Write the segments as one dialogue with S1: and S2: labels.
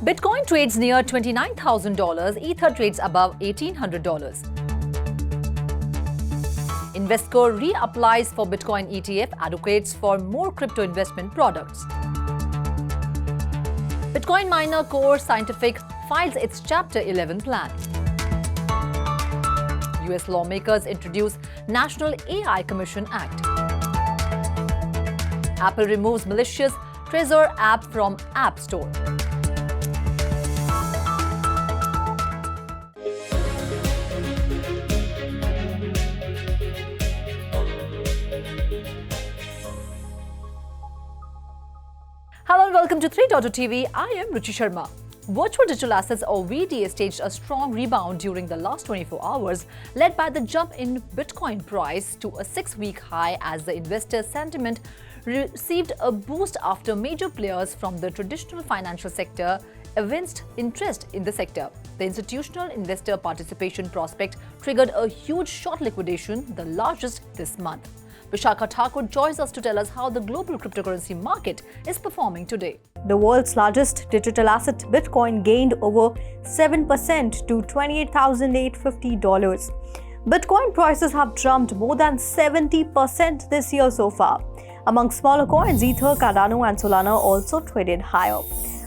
S1: Bitcoin trades near $29,000, Ether trades above $1,800. Invesco reapplies for Bitcoin ETF, advocates for more crypto investment products. Bitcoin miner Core Scientific files its Chapter 11 plan. US lawmakers introduce National AI Commission Act. Apple removes malicious Trezor app from App Store. Hello and welcome to 3.2TV. I am Ruchi Sharma. Virtual digital assets or VDA staged a strong rebound during the last 24 hours, led by the jump in Bitcoin price to a 6-week high as the investor sentiment received a boost after major players from the traditional financial sector evinced interest in the sector. The institutional investor participation prospect triggered a huge short liquidation, the largest this month. Vishakha Thakur joins us to tell us how the global cryptocurrency market is performing today.
S2: The world's largest digital asset, Bitcoin, gained over 7% to $28,850. Bitcoin prices have jumped more than 70% this year so far. Among smaller coins, Ether, Cardano and Solana also traded higher.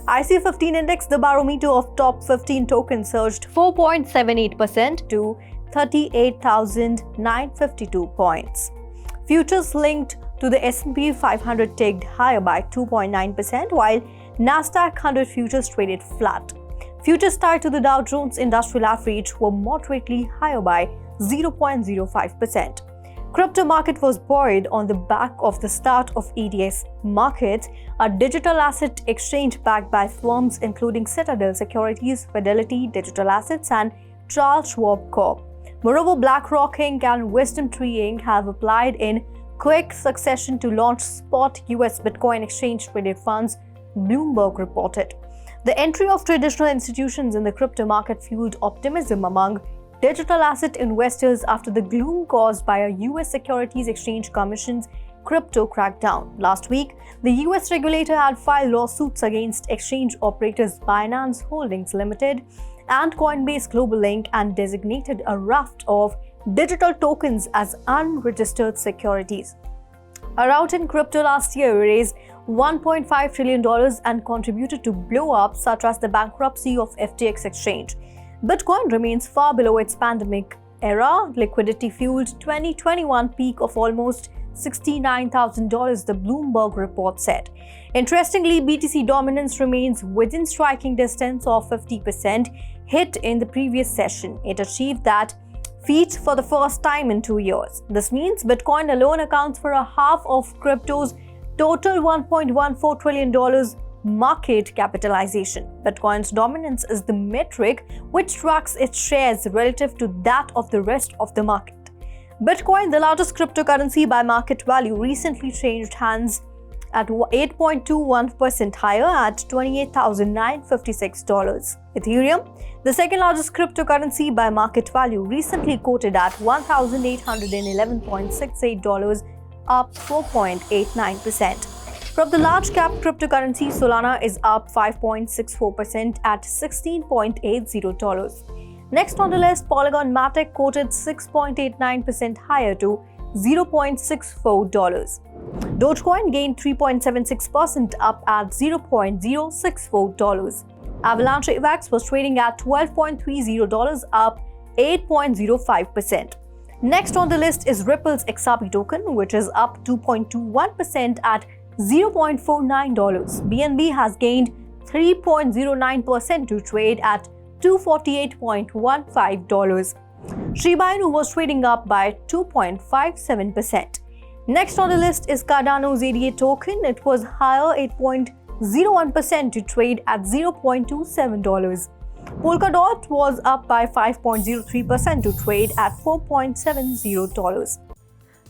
S2: IC15 index, the barometer of top 15 tokens, surged 4.78% to 38,952 points. Futures linked to the S&P 500 ticked higher by 2.9%, while Nasdaq 100 futures traded flat. Futures tied to the Dow Jones Industrial Average were moderately higher by 0.05%. Crypto market was buoyed on the back of the start of EDS Market, a digital asset exchange backed by firms including Citadel Securities, Fidelity Digital Assets, and Charles Schwab Corp. Moreover, BlackRock Inc. and WisdomTree Inc. have applied in quick succession to launch spot US Bitcoin exchange-traded funds, Bloomberg reported. The entry of traditional institutions in the crypto market fueled optimism among digital asset investors after the gloom caused by a US Securities Exchange Commission's crypto crackdown. Last week, the US regulator had filed lawsuits against exchange operators Binance Holdings Limited and Coinbase Global Inc. and designated a raft of digital tokens as unregistered securities. A rout in crypto last year raised $1.5 trillion and contributed to blow-ups such as the bankruptcy of FTX exchange. Bitcoin remains far below its pandemic-era liquidity-fueled 2021 peak of almost $69,000, the Bloomberg report said. Interestingly, BTC dominance remains within striking distance of 50%, hit in the previous session. It achieved that feat for the first time in 2 years. This means Bitcoin alone accounts for a half of crypto's total $1.14 trillion market capitalization. Bitcoin's dominance is the metric which tracks its shares relative to that of the rest of the market. Bitcoin, the largest cryptocurrency by market value, recently changed hands at 8.21% higher at $28,956. Ethereum, the second largest cryptocurrency by market value, recently quoted at $1,811.68, up 4.89%. From the large cap cryptocurrency, Solana is up 5.64% at $16.80. Next on the list, Polygon Matic quoted 6.89% higher to $0.64. DogeCoin gained 3.76% up at $0.064. Avalanche AVAX was trading at $12.30, up 8.05%. Next on the list is Ripple's XRP token, which is up 2.21% at $0.49. BNB has gained 3.09% to trade at $248.15. Shiba Inu was trading up by 2.57%. Next on the list is Cardano's ADA token. It was higher 8.01% to trade at $0.27. Polkadot was up by 5.03% to trade at $4.70.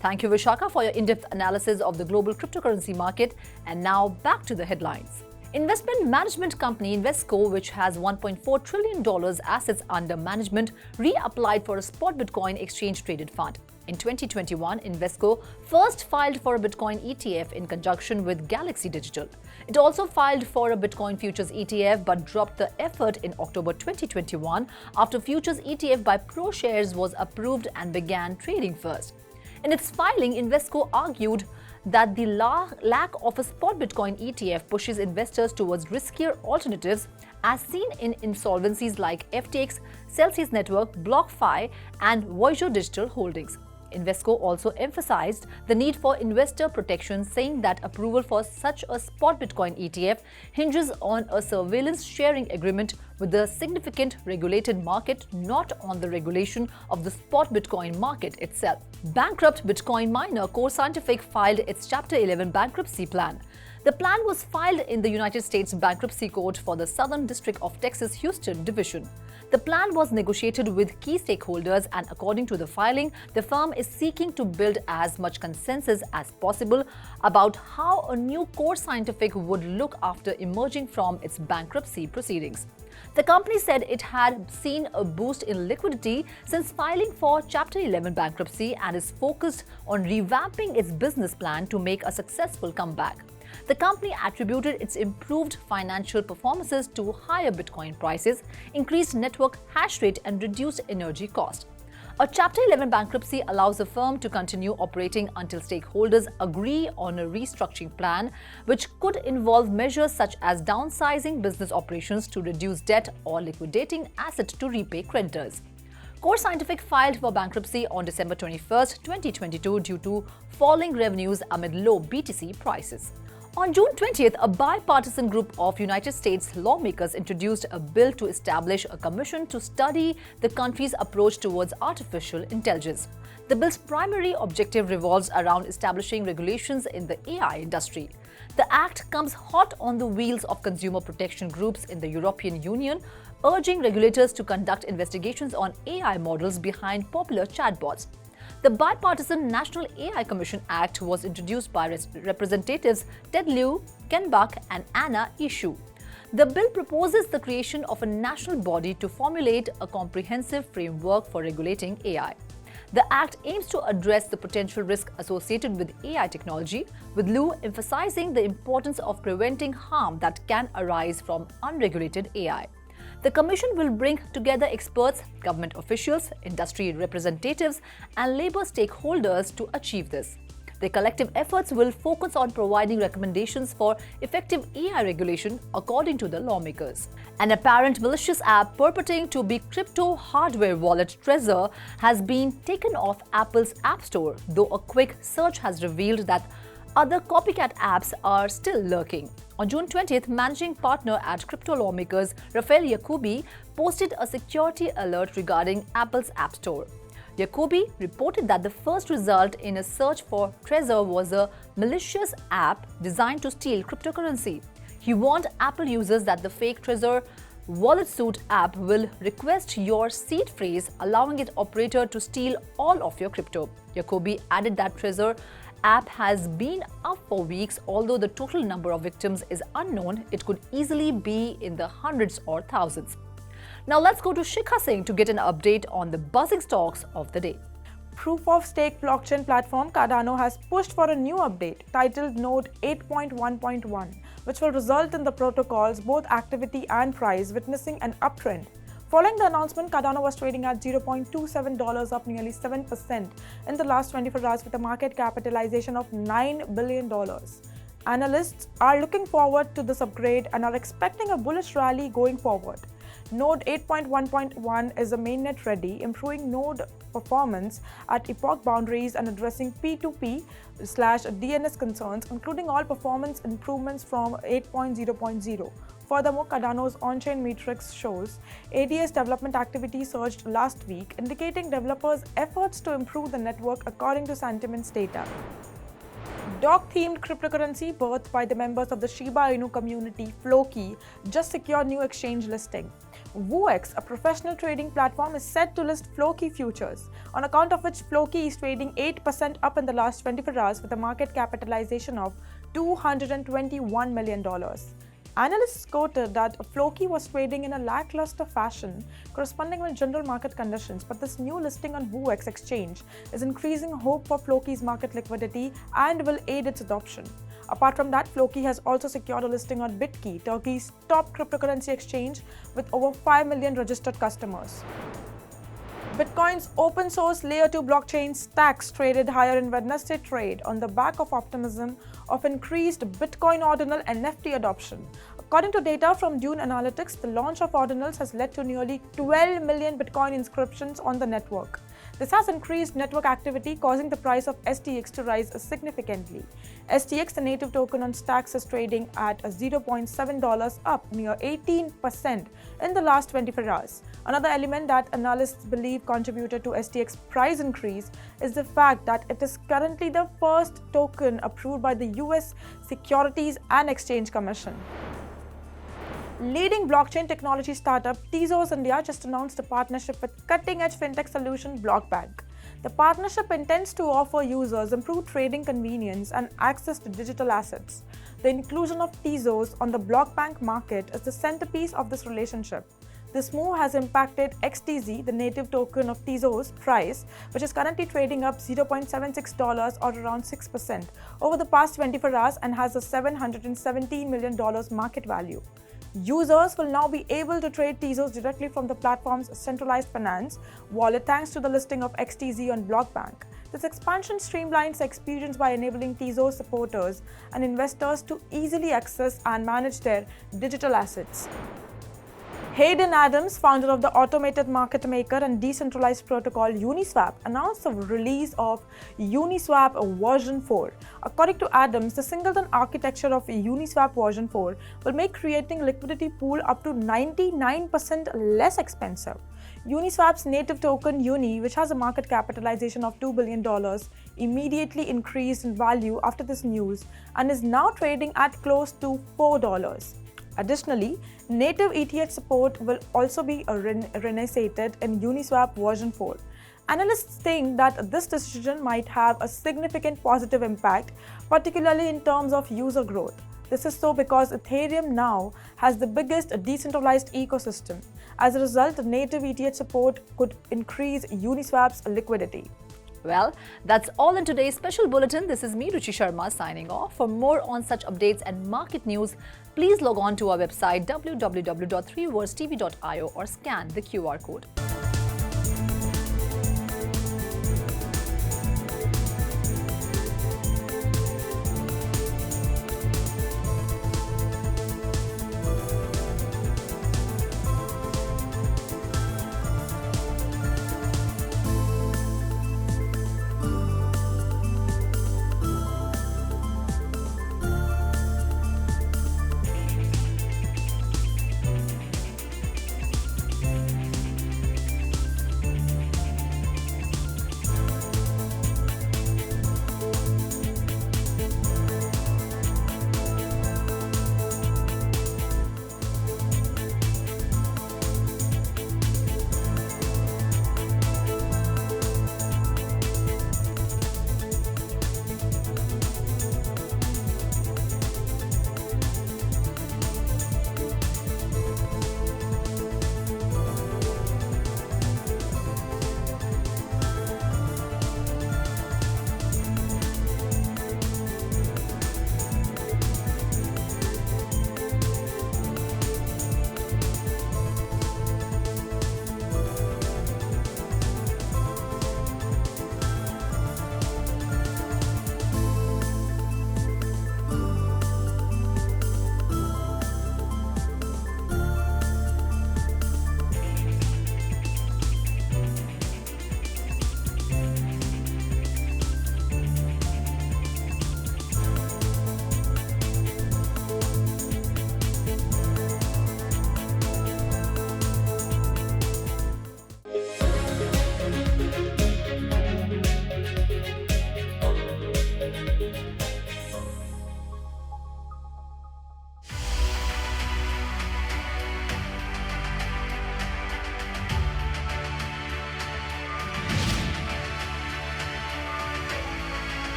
S1: Thank you, Vishakha, for your in-depth analysis of the global cryptocurrency market. And now back to the headlines. Investment management company Invesco, which has $1.4 trillion assets under management, reapplied for a spot Bitcoin exchange-traded fund. In 2021, Invesco first filed for a Bitcoin ETF in conjunction with Galaxy Digital. It also filed for a Bitcoin futures ETF but dropped the effort in October 2021 after futures ETF by ProShares was approved and began trading first. In its filing, Invesco argued that the lack of a spot Bitcoin ETF pushes investors towards riskier alternatives as seen in insolvencies like FTX, Celsius Network, BlockFi, and Voyager Digital Holdings. Invesco also emphasized the need for investor protection, saying that approval for such a spot Bitcoin ETF hinges on a surveillance sharing agreement with the significant regulated market, not on the regulation of the spot Bitcoin market itself. Bankrupt Bitcoin miner Core Scientific filed its Chapter 11 bankruptcy plan. The plan was filed in the United States Bankruptcy Court for the Southern District of Texas Houston Division. The plan was negotiated with key stakeholders, and according to the filing, the firm is seeking to build as much consensus as possible about how a new Core Scientific would look after emerging from its bankruptcy proceedings. The company said it had seen a boost in liquidity since filing for Chapter 11 bankruptcy and is focused on revamping its business plan to make a successful comeback. The company attributed its improved financial performances to higher Bitcoin prices, increased network hash rate, and reduced energy cost. A Chapter 11 bankruptcy allows the firm to continue operating until stakeholders agree on a restructuring plan, which could involve measures such as downsizing business operations to reduce debt or liquidating assets to repay creditors. Core Scientific filed for bankruptcy on December 21, 2022 due to falling revenues amid low BTC prices. On June 20th, a bipartisan group of United States lawmakers introduced a bill to establish a commission to study the country's approach towards artificial intelligence. The bill's primary objective revolves around establishing regulations in the AI industry. The act comes hot on the wheels of consumer protection groups in the European Union, urging regulators to conduct investigations on AI models behind popular chatbots. The Bipartisan National AI Commission Act was introduced by Representatives Ted Lieu, Ken Buck, and Anna Eshoo. The bill proposes the creation of a national body to formulate a comprehensive framework for regulating AI. The act aims to address the potential risk associated with AI technology, with Lieu emphasizing the importance of preventing harm that can arise from unregulated AI. The commission will bring together experts, government officials, industry representatives, and labor stakeholders to achieve this. Their collective efforts will focus on providing recommendations for effective AI regulation, according to the lawmakers. An apparent malicious app purporting to be crypto hardware wallet Trezor has been taken off Apple's App Store, though a quick search has revealed that other copycat apps are still lurking. On June 20th, managing partner at crypto lawmakers Rafael Yacobi posted a security alert regarding Apple's App Store. Yacobi reported that the first result in a search for Trezor was a malicious app designed to steal cryptocurrency. He warned Apple users that the fake Trezor Wallet Suit app will request your seed phrase, allowing its operator to steal all of your crypto. Yacobi added that Trezor app has been up for weeks. Although the total number of victims is unknown, it could easily be in the hundreds or thousands. Now let's go to Shikha Singh to get an update on the buzzing stocks of the day.
S3: Proof-of-stake blockchain platform Cardano has pushed for a new update titled Node 8.1.1, which will result in the protocol's both activity and price witnessing an uptrend. Following the announcement, Cardano was trading at $0.27, up nearly 7% in the last 24 hours with a market capitalization of $9 billion. Analysts are looking forward to this upgrade and are expecting a bullish rally going forward. Node 8.1.1 is a mainnet ready, improving node performance at epoch boundaries and addressing P2P/DNS concerns, including all performance improvements from 8.0.0. Furthermore, Cardano's on-chain metrics shows ADS development activity surged last week, indicating developers' efforts to improve the network according to Sentiment's data. Dog-themed cryptocurrency birthed by the members of the Shiba Inu community, Floki, just secured new exchange listing. WooX, a professional trading platform, is set to list Floki futures, on account of which Floki is trading 8% up in the last 24 hours with a market capitalization of $221 million. Analysts quoted that Floki was trading in a lackluster fashion corresponding with general market conditions, but this new listing on WooX exchange is increasing hope for Floki's market liquidity and will aid its adoption. Apart from that, Floki has also secured a listing on Bitkey, Turkey's top cryptocurrency exchange, with over 5 million registered customers. Bitcoin's open source layer 2 blockchain stacks traded higher in Wednesday trade on the back of optimism of increased Bitcoin ordinal NFT adoption. According to data from Dune Analytics, the launch of ordinals has led to nearly 12 million Bitcoin inscriptions on the network. This has increased network activity, causing the price of STX to rise significantly. STX, the native token on Stacks, is trading at $0.7, up near 18% in the last 24 hours. Another element that analysts believe contributed to STX price increase is the fact that it is currently the first token approved by the US Securities and Exchange Commission. Leading blockchain technology startup Tezos India just announced a partnership with cutting-edge fintech solution Blockbank. The partnership intends to offer users improved trading convenience and access to digital assets. The inclusion of Tezos on the Blockbank market is the centerpiece of this relationship. This move has impacted XTZ, the native token of Tezos, price, which is currently trading up $0.76 or around 6% over the past 24 hours and has a $717 million market value. Users will now be able to trade Tezos directly from the platform's centralized finance wallet thanks to the listing of XTZ on Blockbank. This expansion streamlines the experience by enabling Tezos supporters and investors to easily access and manage their digital assets. Hayden Adams, founder of the automated market maker and decentralized protocol Uniswap, announced the release of Uniswap version 4. According to Adams, the singleton architecture of Uniswap version 4 will make creating liquidity pool up to 99% less expensive. Uniswap's native token Uni, which has a market capitalization of $2 billion, immediately increased in value after this news and is now trading at close to $4. Additionally, native ETH support will also be reinstated in Uniswap version 4. Analysts think that this decision might have a significant positive impact, particularly in terms of user growth. This is so because Ethereum now has the biggest decentralized ecosystem. As a result, native ETH support could increase Uniswap's liquidity.
S1: Well, that's all in today's special bulletin. This is me, Ruchi Sharma, signing off. For more on such updates and market news, please log on to our website www.3worstv.io or scan the QR code.